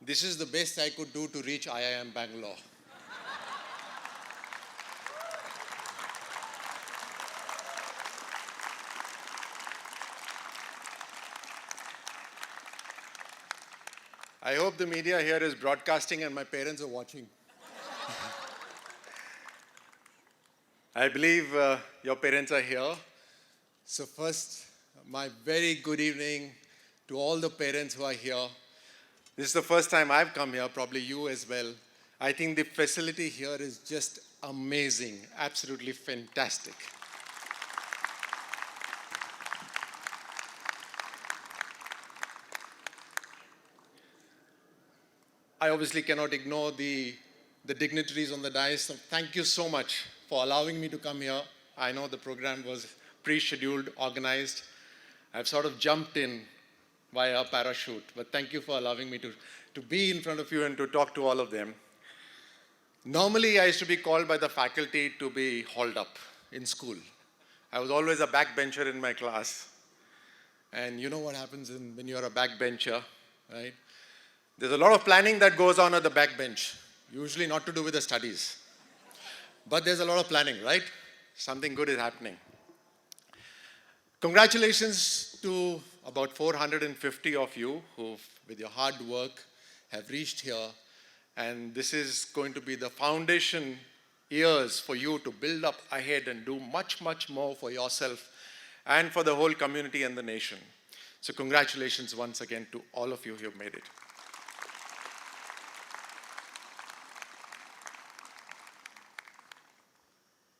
This is the best I could do to reach IIM Bangalore. I hope the media here is broadcasting and my parents are watching. I believe your parents are here. So first, my very good evening to all the parents who are here. This is the first time I've come here, probably you as well. I think the facility here is just amazing, absolutely fantastic. I obviously cannot ignore the dignitaries on the dais. So thank you so much for allowing me to come here. I know the program was pre-scheduled, organized. I've sort of jumped in via parachute, but thank you for allowing me to be in front of you and to talk to all of them. Normally, I used to be called by the faculty to be hauled up in school. I was always a backbencher in my class. And you know what happens when you're a backbencher, right? There's a lot of planning that goes on at the backbench, usually not to do with the studies. But there's a lot of planning, right? Something good is happening. Congratulations to about 450 of you who, with your hard work, have reached here. And this is going to be the foundation years for you to build up ahead and do much, much more for yourself and for the whole community and the nation. So congratulations once again to all of you who have made it.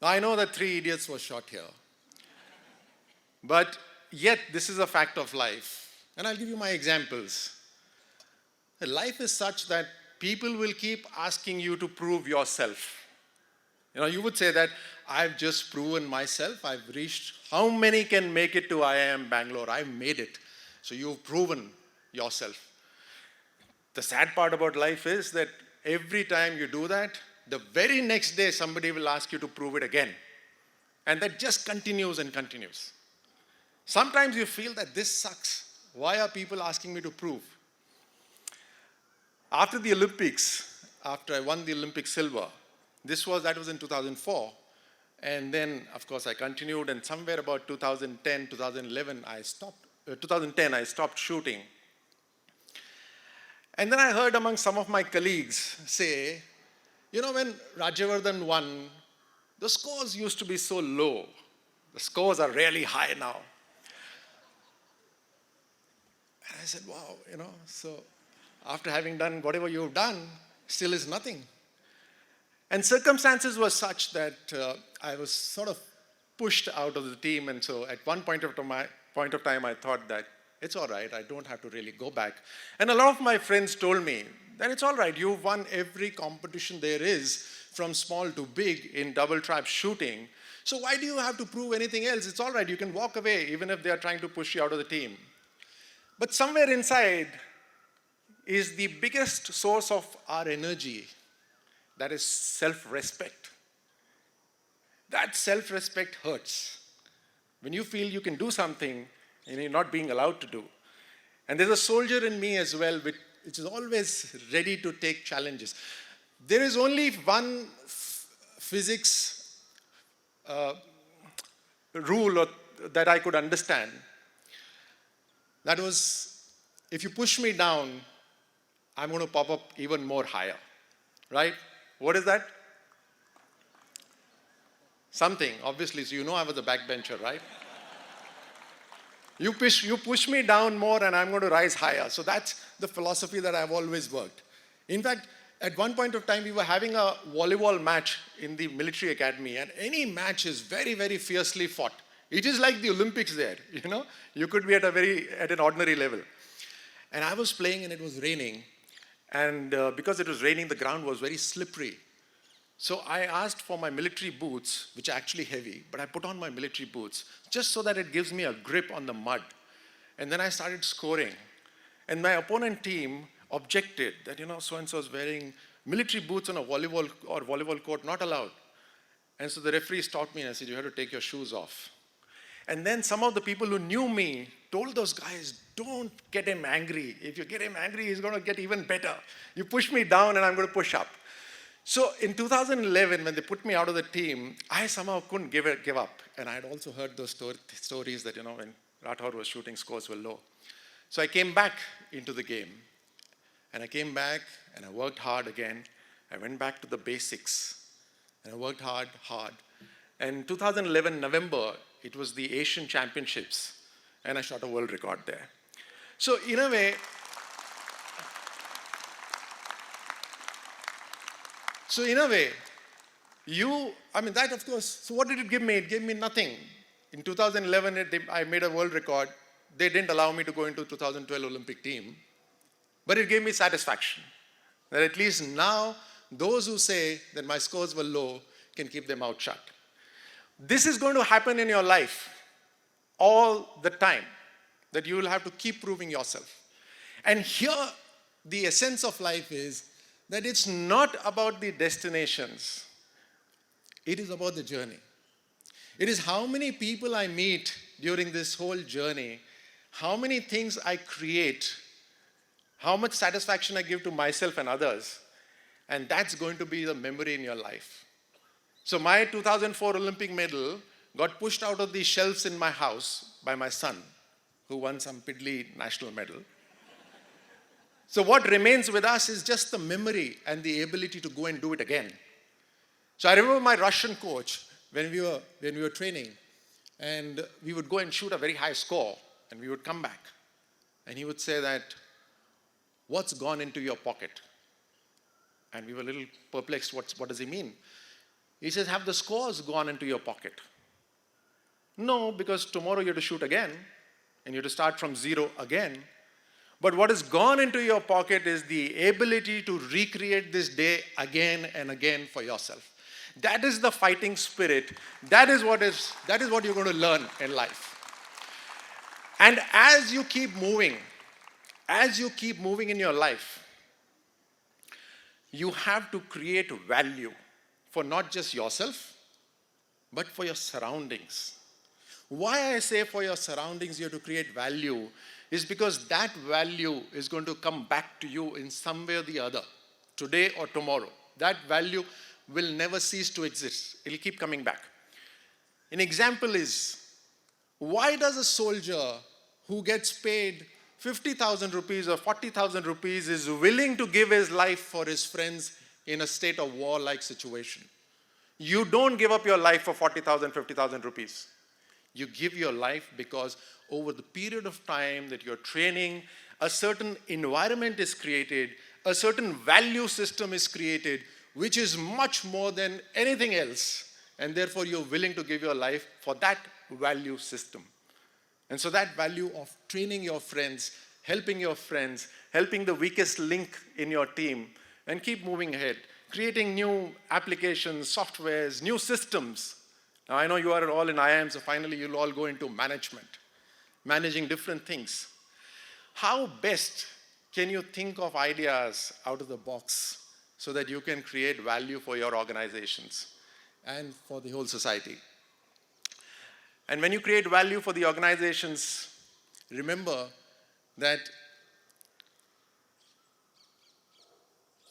Now, I know that Three Idiots was shot here. But yet, this is a fact of life. And I'll give you my examples. Life is such that people will keep asking you to prove yourself. You know, you would say that I've just proven myself. I've reached, how many can make it to IIM Bangalore? I've made it. So you've proven yourself. The sad part about life is that every time you do that, the very next day somebody will ask you to prove it again. And that just continues and continues. Sometimes you feel that this sucks. Why are people asking me to prove? After the Olympics, after I won the Olympic silver, that was in 2004. And then, of course, I continued. And somewhere about 2010, 2011, 2010, I stopped shooting. And then I heard among some of my colleagues say, you know, when Rajyavardhan won, the scores used to be so low. The scores are really high now. And I said, wow, you know, so after having done whatever you've done, still is nothing. And circumstances were such that I was sort of pushed out of the team. And so at one point of time, I thought that it's all right, I don't have to really go back. And a lot of my friends told me that it's all right, you've won every competition there is, from small to big, in double trap shooting. So why do you have to prove anything else? It's all right, you can walk away even if they are trying to push you out of the team. But somewhere inside is the biggest source of our energy, that is self-respect. That self-respect hurts. When you feel you can do something and you're not being allowed to do. And there's a soldier in me as well, which is always ready to take challenges. There is only one physics rule that I could understand. That was, if you push me down, I'm going to pop up even more higher, right? What is that? Something, obviously. So you know I was a backbencher, right? You push me down more and I'm going to rise higher. So that's the philosophy that I've always worked. In fact, at one point of time, we were having a volleyball match in the military academy, and any match is very, very fiercely fought. It is like the Olympics there, you know? You could be at an ordinary level. And I was playing and it was raining. And because it was raining, the ground was very slippery. So I asked for my military boots, which are actually heavy, but I put on my military boots just so that it gives me a grip on the mud. And then I started scoring. And my opponent team objected that, you know, so-and-so is wearing military boots on a volleyball court, not allowed. And so the referee stopped me and I said, you have to take your shoes off. And then some of the people who knew me told those guys, don't get him angry. If you get him angry, he's going to get even better. You push me down and I'm going to push up. So in 2011, when they put me out of the team, I somehow couldn't give up. And I had also heard those stories that, when Rathore was shooting, scores were low. So I came back into the game. And I came back and I worked hard again. I went back to the basics. And I worked hard. And 2011, November, it was the Asian Championships. And I shot a world record there. So in a way, that of course, so what did it give me? It gave me nothing. In 2011, I made a world record. They didn't allow me to go into 2012 Olympic team. But it gave me satisfaction. That at least now, those who say that my scores were low can keep their mouth shut. This is going to happen in your life all the time. That you will have to keep proving yourself. And here, the essence of life is that it's not about the destinations. It is about the journey. It is how many people I meet during this whole journey, how many things I create, how much satisfaction I give to myself and others, and that's going to be the memory in your life. So my 2004 Olympic medal got pushed out of the shelves in my house by my son, who won some piddly national medal. So what remains with us is just the memory and the ability to go and do it again. So I remember my Russian coach when we were training, and we would go and shoot a very high score, and we would come back, and he would say that, "What's gone into your pocket?" And we were a little perplexed. What does he mean? He says, "Have the scores gone into your pocket?" No, because tomorrow you have to shoot again, and you have to start from zero again. But what has gone into your pocket is the ability to recreate this day again and again for yourself. That is the fighting spirit. That is what you're going to learn in life. And as you keep moving in your life, you have to create value for not just yourself, but for your surroundings. Why I say for your surroundings you have to create value is because that value is going to come back to you in some way or the other, today or tomorrow. That value will never cease to exist. It will keep coming back. An example is, why does a soldier who gets paid 50,000 rupees or 40,000 rupees is willing to give his life for his friends in a state of war-like situation? You don't give up your life for 40,000, 50,000 rupees. You give your life because over the period of time that you're training, a certain environment is created, a certain value system is created, which is much more than anything else. And therefore, you're willing to give your life for that value system. And so that value of training your friends, helping the weakest link in your team, and keep moving ahead, creating new applications, softwares, new systems. Now, I know you are all in IIM, so finally you'll all go into management, managing different things. How best can you think of ideas out of the box so that you can create value for your organizations and for the whole society? And when you create value for the organizations, remember that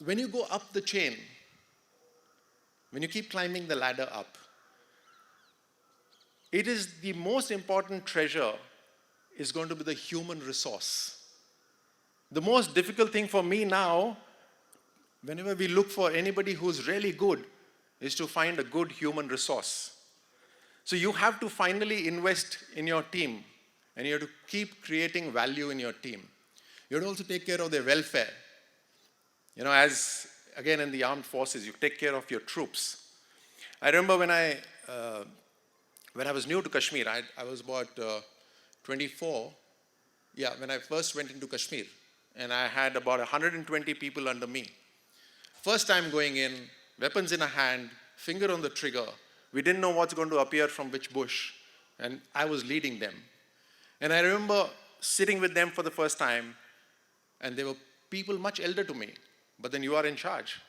when you go up the chain, when you keep climbing the ladder up, it is the most important treasure is going to be the human resource. The most difficult thing for me now, whenever we look for anybody who's really good, is to find a good human resource. So you have to finally invest in your team, and you have to keep creating value in your team. You have to also take care of their welfare. As again in the armed forces, you take care of your troops. I remember when I was new to Kashmir, I was about 24, when I first went into Kashmir, and I had about 120 people under me. First time going in, weapons in a hand, finger on the trigger. We didn't know what's going to appear from which bush, and I was leading them. And I remember sitting with them for the first time, and they were people much elder to me, but then you are in charge.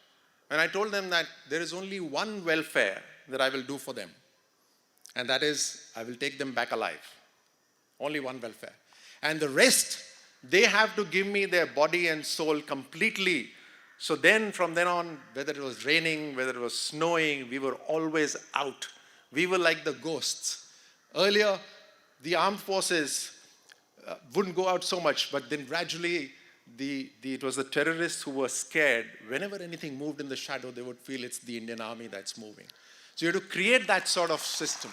And I told them that there is only one welfare that I will do for them. And that is, I will take them back alive. Only one welfare. And the rest, they have to give me their body and soul completely. So then, from then on, whether it was raining, whether it was snowing, we were always out. We were like the ghosts. Earlier, the armed forces wouldn't go out so much, but then gradually, it was the terrorists who were scared. Whenever anything moved in the shadow, they would feel it's the Indian army that's moving. So you have to create that sort of system.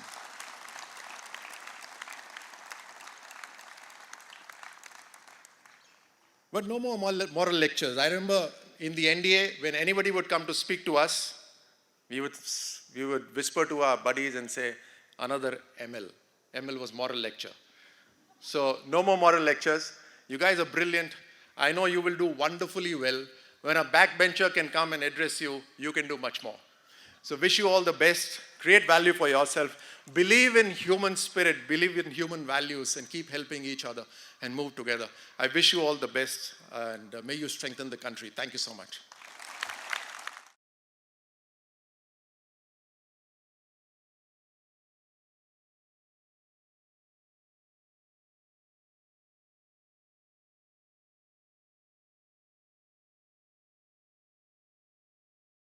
But no more moral lectures. I remember in the NDA, when anybody would come to speak to us, we would whisper to our buddies and say, another ML. ML was moral lecture. So no more moral lectures. You guys are brilliant. I know you will do wonderfully well. When a backbencher can come and address you, you can do much more. So wish you all the best. Create value for yourself. Believe in human spirit. Believe in human values and keep helping each other and move together. I wish you all the best and may you strengthen the country. Thank you so much.